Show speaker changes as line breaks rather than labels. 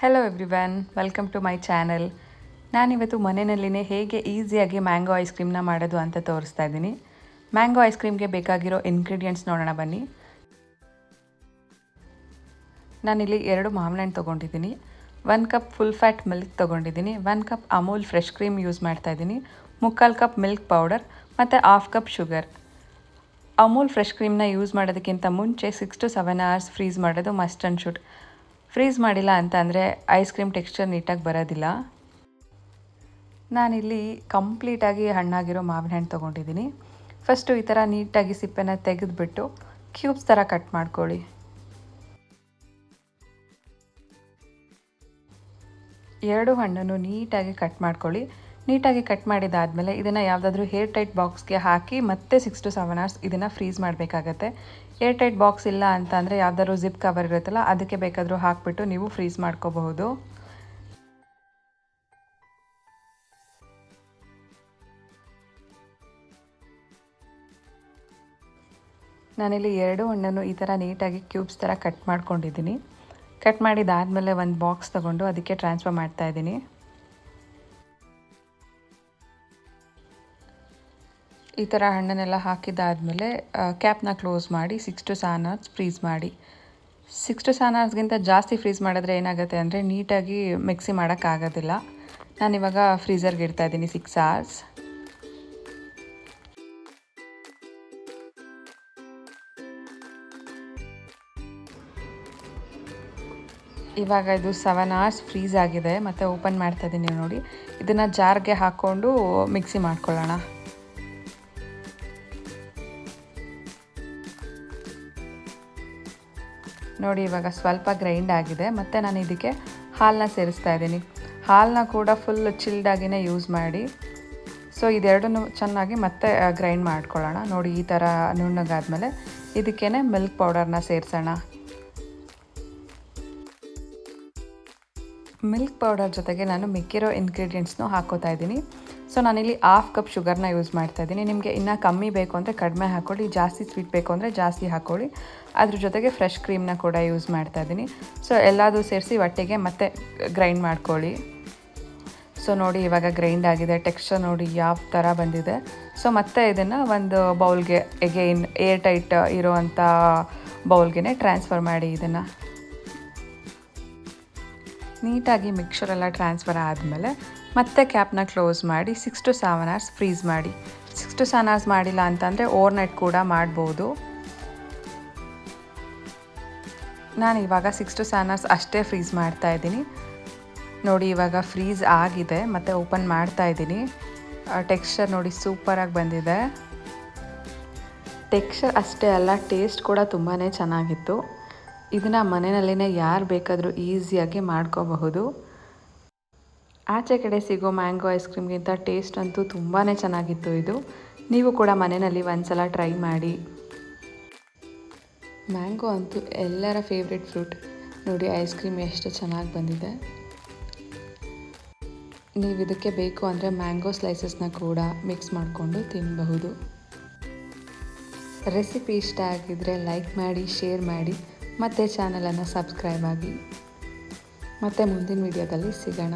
Hello everyone, welcome to my channel. ನಾನಿವತ್ತು ಮನೆಯಲ್ಲಿನೇ ಹೇಗೆ ಈಸಿಯಾಗಿ ಮ್ಯಾಂಗೋ ಐಸ್ ಕ್ರೀಮ್ನ ಮಾಡೋದು ಅಂತ ತೋರಿಸ್ತಾ ಇದ್ದೀನಿ. ಮ್ಯಾಂಗೋ ಐಸ್ ಕ್ರೀಮ್ಗೆ ಬೇಕಾಗಿರೋ ಇಂಗ್ರೀಡಿಯೆಂಟ್ಸ್ ನೋಡೋಣ ಬನ್ನಿ. ನಾನಿಲ್ಲಿ 2 ಮಾವಿನ ಹಣ್ಣು ತೊಗೊಂಡಿದ್ದೀನಿ, 1 ಕಪ್ ಫುಲ್ ಫ್ಯಾಟ್ ಮಿಲ್ಕ್ ತೊಗೊಂಡಿದ್ದೀನಿ, 1 cup Amul fresh cream use ಮಾಡ್ತಾ ಇದ್ದೀನಿ, 3/4 ಕಪ್ ಮಿಲ್ಕ್ ಪೌಡರ್ ಮತ್ತು 1/2 ಕಪ್ ಶುಗರ್. ಅಮೂಲ್ ಫ್ರೆಶ್ ಕ್ರೀಮ್ನ ಯೂಸ್ ಮಾಡೋದಕ್ಕಿಂತ ಮುಂಚೆ 6 to 7 hours ಫ್ರೀಸ್ ಮಾಡೋದು ಮಸ್ಟ್ ಆ್ಯಂಡ್ ಶುಡ್. ಫ್ರೀಸ್ ಮಾಡಿಲ್ಲ ಅಂತ ಅಂದರೆ ಐಸ್ ಕ್ರೀಮ್ ಟೆಕ್ಸ್ಚರ್ ನೀಟಾಗಿ ಬರೋದಿಲ್ಲ. ನಾನಿಲ್ಲಿ ಕಂಪ್ಲೀಟಾಗಿ ಹಣ್ಣಾಗಿರೋ ಮಾವಿನ ಹಣ್ಣು ತೊಗೊಂಡಿದ್ದೀನಿ. ಫಸ್ಟು ಈ ಥರ ನೀಟಾಗಿ ಸಿಪ್ಪೆನ ತೆಗೆದುಬಿಟ್ಟು ಕ್ಯೂಬ್ಸ್ ಥರ ಕಟ್ ಮಾಡ್ಕೊಳ್ಳಿ. ಎರಡು ಹಣ್ಣನ್ನು ನೀಟಾಗಿ ಕಟ್ ಮಾಡ್ಕೊಳ್ಳಿ. ನೀಟಾಗಿ ಕಟ್ ಮಾಡಿದಾದಮೇಲೆ ಇದನ್ನು ಯಾವುದಾದ್ರೂ ಏರ್ ಟೈಟ್ ಬಾಕ್ಸ್ಗೆ ಹಾಕಿ ಮತ್ತೆ 6 to 7 hours ಇದನ್ನು ಫ್ರೀಸ್ ಮಾಡಬೇಕಾಗತ್ತೆ. ಏರ್ ಟೈಟ್ ಬಾಕ್ಸ್ ಇಲ್ಲ ಅಂತ ಅಂದರೆ ಯಾವುದಾದ್ರೂ ಜಿಪ್ ಕವರ್ ಇರುತ್ತಲ್ಲ ಅದಕ್ಕೆ ಬೇಕಾದರೂ ಹಾಕಿಬಿಟ್ಟು ನೀವು ಫ್ರೀಸ್ ಮಾಡ್ಕೋಬಹುದು. ನಾನಿಲ್ಲಿ 2 ಹಣ್ಣನ್ನು ಈ ಥರ ನೀಟಾಗಿ ಕ್ಯೂಬ್ಸ್ ಥರ ಕಟ್ ಮಾಡ್ಕೊಂಡಿದ್ದೀನಿ. ಕಟ್ ಮಾಡಿದಾದಮೇಲೆ ಒಂದು ಬಾಕ್ಸ್ ತೊಗೊಂಡು ಅದಕ್ಕೆ ಟ್ರಾನ್ಸ್ಫರ್ ಮಾಡ್ತಾಯಿದ್ದೀನಿ. ಈ ಥರ ಹಣ್ಣನ್ನೆಲ್ಲ ಹಾಕಿದ್ದಾದಮೇಲೆ ಕ್ಯಾಪ್ನ ಕ್ಲೋಸ್ ಮಾಡಿ 6 to 7 hours ಫ್ರೀಸ್ ಮಾಡಿ. 6 to 7 hoursಗಿಂತ ಜಾಸ್ತಿ ಫ್ರೀಸ್ ಮಾಡಿದ್ರೆ ಏನಾಗುತ್ತೆ ಅಂದರೆ ನೀಟಾಗಿ ಮಿಕ್ಸಿ ಮಾಡೋಕ್ಕಾಗೋದಿಲ್ಲ. ನಾನಿವಾಗ ಫ್ರೀಝರ್ಗೆ ಇಡ್ತಾ ಇದ್ದೀನಿ 6 hours. ಇವಾಗ ಇದು 7 hours ಫ್ರೀಸ್ ಆಗಿದೆ ಮತ್ತು ಓಪನ್ ಮಾಡ್ತಾ ಇದ್ದೀನಿ ನೋಡಿ. ಇದನ್ನು ಜಾರ್ಗೆ ಹಾಕ್ಕೊಂಡು ಮಿಕ್ಸಿ ಮಾಡ್ಕೊಳ್ಳೋಣ. ನೋಡಿ ಇವಾಗ ಸ್ವಲ್ಪ ಗ್ರೈಂಡ್ ಆಗಿದೆ ಮತ್ತು ನಾನು ಇದಕ್ಕೆ ಹಾಲನ್ನ ಸೇರಿಸ್ತಾ ಇದ್ದೀನಿ. ಹಾಲನ್ನ ಕೂಡ ಫುಲ್ ಚಿಲ್ಡಾಗಿಯೇ ಯೂಸ್ ಮಾಡಿ. ಸೊ ಇದೆರಡನ್ನೂ ಚೆನ್ನಾಗಿ ಮತ್ತೆ ಗ್ರೈಂಡ್ ಮಾಡ್ಕೊಳ್ಳೋಣ. ನೋಡಿ ಈ ಥರ ನುಣ್ಣಗಾದ್ಮೇಲೆ ಇದಕ್ಕೇ ಮಿಲ್ಕ್ ಪೌಡರ್ನ ಸೇರಿಸೋಣ. ಮಿಲ್ಕ್ ಪೌಡರ್ ಜೊತೆಗೆ ನಾನು ಮಿಕ್ಕಿರೋ ಇಂಗ್ರೀಡಿಯೆಂಟ್ಸ್ನೂ ಹಾಕೋತಾ ಇದ್ದೀನಿ. ಸೊ ನಾನಿಲ್ಲಿ 1/2 ಕಪ್ ಶುಗರ್ನ ಯೂಸ್ ಮಾಡ್ತಾ ಇದ್ದೀನಿ. ನಿಮಗೆ ಇನ್ನೂ ಕಮ್ಮಿ ಬೇಕು ಅಂದರೆ ಕಡಿಮೆ ಹಾಕ್ಕೊಳ್ಳಿ, ಜಾಸ್ತಿ ಸ್ವೀಟ್ ಬೇಕು ಅಂದರೆ ಜಾಸ್ತಿ ಹಾಕ್ಕೊಳ್ಳಿ. ಅದ್ರ ಜೊತೆಗೆ ಫ್ರೆಶ್ ಕ್ರೀಮ್ನ ಕೂಡ ಯೂಸ್ ಮಾಡ್ತಾ ಇದ್ದೀನಿ. ಸೊ ಎಲ್ಲದೂ ಸೇರಿಸಿ ಒಟ್ಟಿಗೆ ಮತ್ತೆ ಗ್ರೈಂಡ್ ಮಾಡ್ಕೊಳ್ಳಿ. ಸೊ ನೋಡಿ ಇವಾಗ ಗ್ರೈಂಡ್ ಆಗಿದೆ. ಟೆಕ್ಸ್ಚರ್ ನೋಡಿ ಯಾವ ಥರ ಬಂದಿದೆ. ಸೊ ಮತ್ತೆ ಇದನ್ನು ಒಂದು ಬೌಲ್ಗೆ ಎಗೈನ್ ಏರ್ ಟೈಟ್ ಇರೋವಂಥ ಬೌಲ್ಗೆ ಟ್ರಾನ್ಸ್ಫರ್ ಮಾಡಿ. ಇದನ್ನು ನೀಟಾಗಿ ಮಿಕ್ಸರೆಲ್ಲ ಟ್ರಾನ್ಸ್ಫರ್ ಆದಮೇಲೆ ಮತ್ತೆ ಕ್ಯಾಪ್ನ ಕ್ಲೋಸ್ ಮಾಡಿ 6 to 7 hours ಫ್ರೀಸ್ ಮಾಡಿ. 6 to 7 hours ಮಾಡಿಲ್ಲ ಅಂತಂದರೆ ಓವರ್ನೈಟ್ ಕೂಡ ಮಾಡ್ಬೋದು. ನಾನು ಇವಾಗ 6 to 7 hours ಅಷ್ಟೇ ಫ್ರೀಸ್ ಮಾಡ್ತಾ ಇದ್ದೀನಿ. ನೋಡಿ ಇವಾಗ ಫ್ರೀಸ್ ಆಗಿದೆ ಮತ್ತು ಓಪನ್ ಮಾಡ್ತಾ ಇದ್ದೀನಿ. ಟೆಕ್ಸ್ಚರ್ ನೋಡಿ ಸೂಪರಾಗಿ ಬಂದಿದೆ. ಟೆಕ್ಸ್ಚರ್ ಅಷ್ಟೇ ಅಲ್ಲ, ಟೇಸ್ಟ್ ಕೂಡ ತುಂಬಾ ಚೆನ್ನಾಗಿತ್ತು. ಇದನ್ನು ಮನೆಯಲ್ಲೇ ಯಾರು ಬೇಕಾದರೂ ಈಸಿಯಾಗಿ ಮಾಡ್ಕೋಬಹುದು. ಆಚೆ ಕಡೆ ಸಿಗೋ ಮ್ಯಾಂಗೋ ಐಸ್ ಕ್ರೀಮ್ಗಿಂತ ಟೇಸ್ಟ್ ಅಂತೂ ತುಂಬಾ ಚೆನ್ನಾಗಿತ್ತು ಇದು. ನೀವು ಕೂಡ ಮನೆಯಲ್ಲಿ ಒಂದ್ಸಲ ಟ್ರೈ ಮಾಡಿ. ಮ್ಯಾಂಗೋ ಅಂತೂ ಎಲ್ಲರ ಫೇವ್ರೆಟ್ ಫ್ರೂಟ್. ನೋಡಿ ಐಸ್ ಕ್ರೀಮ್ ಎಷ್ಟು ಚೆನ್ನಾಗಿ ಬಂದಿದೆ. ನೀವು ಇದಕ್ಕೆ ಬೇಕು ಅಂದರೆ ಮ್ಯಾಂಗೋ ಸ್ಲೈಸಸ್ನ ಕೂಡ ಮಿಕ್ಸ್ ಮಾಡಿಕೊಂಡು ತಿನ್ನಬಹುದು. ರೆಸಿಪಿ ಇಷ್ಟ ಆಗಿದ್ದರೆ ಲೈಕ್ ಮಾಡಿ, ಶೇರ್ ಮಾಡಿ ಮತ್ತು ಚಾನಲನ್ನು ಸಬ್ಸ್ಕ್ರೈಬ್ ಆಗಿ. ಮತ್ತು ಮುಂದಿನ ವಿಡಿಯೋದಲ್ಲಿ ಸಿಗೋಣ.